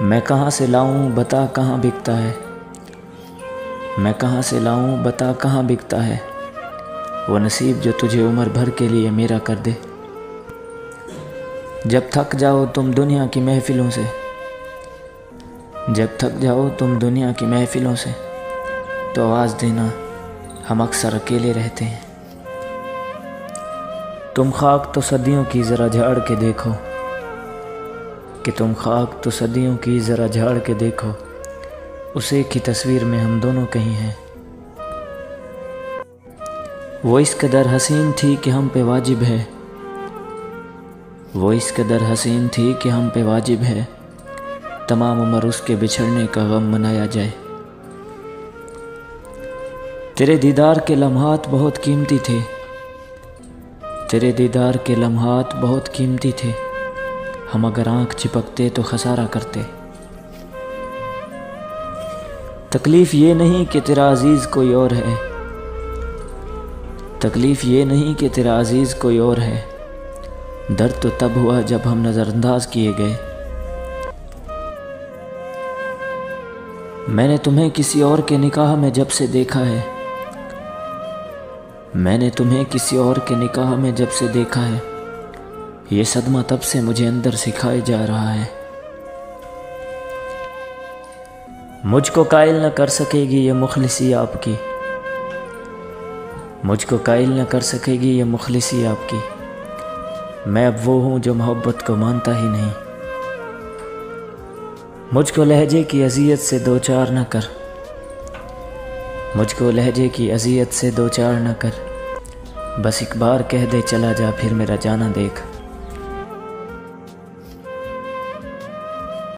मैं कहाँ से लाऊं बता कहाँ बिकता है। मैं कहाँ से लाऊं बता कहाँ बिकता है। वो नसीब जो तुझे उम्र भर के लिए मेरा कर दे। जब थक जाओ तुम दुनिया की महफिलों से, जब थक जाओ तुम दुनिया की महफिलों से, तो आवाज़ देना, हम अक्सर अकेले रहते हैं। तुम खाक तो सदियों की ज़रा झाड़ के देखो, कि तुम खाक तो सदियों की ज़रा झाड़ के देखो, उस एक ही तस्वीर में हम दोनों कहीं हैं। वो इस कदर हसीन थी कि हम पे वाजिब है, वो इस कदर हसीन थी कि हम पे वाजिब है, तमाम उम्र उसके बिछड़ने का गम मनाया जाए। तेरे दीदार के लम्हात बहुत कीमती थे, तेरे दीदार के लम्हात बहुत कीमती थे, हम अगर आँख चिपकते तो खसारा करते। तकलीफ़ ये नहीं कि तेरा अजीज़ कोई और है, तकलीफ़ ये नहीं कि तेरा अजीज़ कोई और है, दर्द तो तब हुआ जब हम नज़रअंदाज किए गए। मैंने तुम्हें किसी और के निकाह में जब से देखा है, मैंने तुम्हें किसी और के निकाह में जब से देखा है, ये सदमा तब से मुझे अंदर सिखाए जा रहा है। मुझको कायल न कर सकेगी ये मुखलिसी आपकी, मुझको कायल न कर सकेगी ये मुखलिसी आपकी, मैं अब वो हूँ जो मोहब्बत को मानता ही नहीं। मुझको लहजे की अज़ियत से दो चार न कर, मुझको लहजे की अज़ियत से दो चार न कर, बस एक बार कह दे चला जा फिर मेरा जाना देख।